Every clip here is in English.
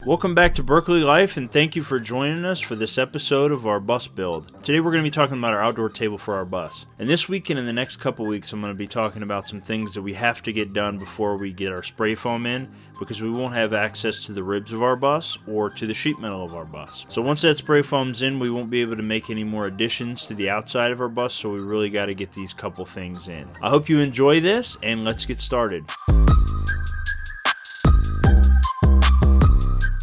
Welcome back to Berkeley Life, and thank you for joining us for this episode of our bus build. Today we're going to be talking about our outdoor table for our bus. And this week and in the next couple weeks I'm going to be talking about some things that we have to get done before we get our spray foam in, because we won't have access to the ribs of our bus or to the sheet metal of our bus. So once that spray foam's in, we won't be able to make any more additions to the outside of our bus, so we really got to get these couple things in. I hope you enjoy this, and let's get started.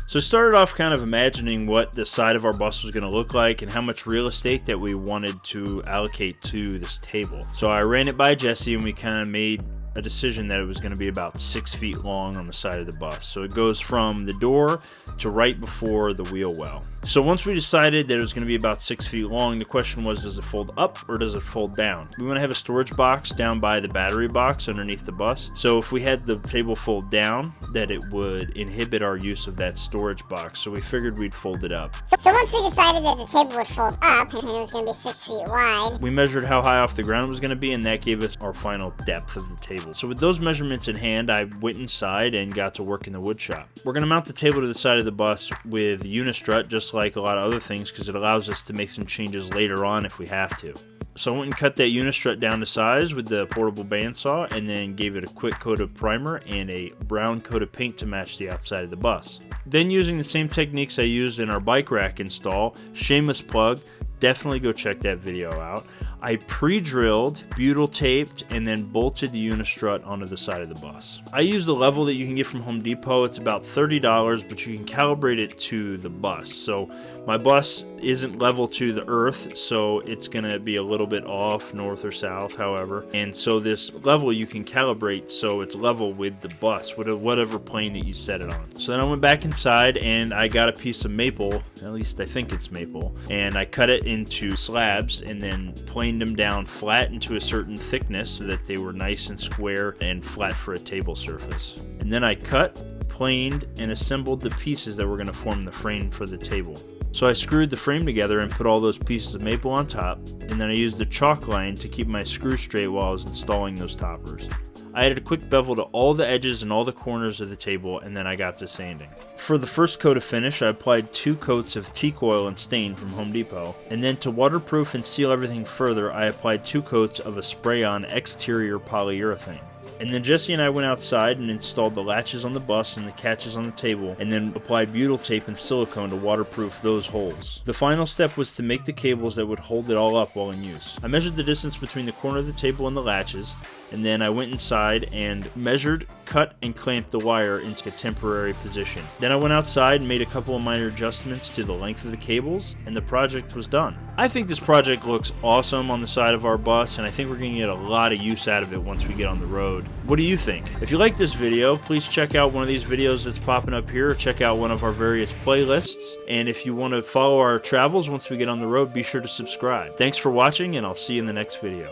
So started off kind of imagining what the side of our bus was going to look like and how much real estate that we wanted to allocate to this table. So I ran it by Jesse, and we kind of made a decision that it was going to be about 6 feet long on the side of the bus. So it goes from the door to right before the wheel well. So once we decided that it was going to be about 6 feet long, the question was, does it fold up or does it fold down? We want to have a storage box down by the battery box underneath the bus. So if we had the table fold down, that it would inhibit our use of that storage box. So we figured we'd fold it up. So once we decided that the table would fold up and it was going to be 6 feet wide, we measured how high off the ground it was going to be, and that gave us our final depth of the table. So with those measurements in hand, I went inside and got to work in the wood shop. We're going to mount the table to the side of the bus with unistrut, just like a lot of other things, because it allows us to make some changes later on if we have to. So I went and cut that unistrut down to size with the portable bandsaw, and then gave it a quick coat of primer and a brown coat of paint to match the outside of the bus. Then, using the same techniques I used in our bike rack install, shameless plug, definitely go check that video out, I pre-drilled, butyl taped, and then bolted the unistrut onto the side of the bus. I used a level that you can get from Home Depot. It's about $30, but you can calibrate it to the bus. So my bus isn't level to the earth, so it's going to be a little bit off north or south, however. And so this level you can calibrate so it's level with the bus, whatever plane that you set it on. So then I went back inside and I got a piece of maple, at least I think it's maple, and I cut it into slabs and then planed them down flat into a certain thickness so that they were nice and square and flat for a table surface. And then I cut, planed, and assembled the pieces that were going to form the frame for the table. So I screwed the frame together and put all those pieces of maple on top, and then I used the chalk line to keep my screws straight while I was installing those toppers. I added a quick bevel to all the edges and all the corners of the table, and then I got to sanding. For the first coat of finish, I applied 2 coats of teak oil and stain from Home Depot, and then to waterproof and seal everything further, I applied 2 coats of a spray-on exterior polyurethane. And then Jesse and I went outside and installed the latches on the bus and the catches on the table, and then applied butyl tape and silicone to waterproof those holes. The final step was to make the cables that would hold it all up while in use. I measured the distance between the corner of the table and the latches, and then I went inside and measured, cut, and clamped the wire into a temporary position. Then I went outside and made a couple of minor adjustments to the length of the cables, and the project was done. I think this project looks awesome on the side of our bus, and I think we're going to get a lot of use out of it once we get on the road. What do you think? If you like this video, please check out one of these videos that's popping up here, or check out one of our various playlists. And if you want to follow our travels once we get on the road, be sure to subscribe. Thanks for watching, and I'll see you in the next video.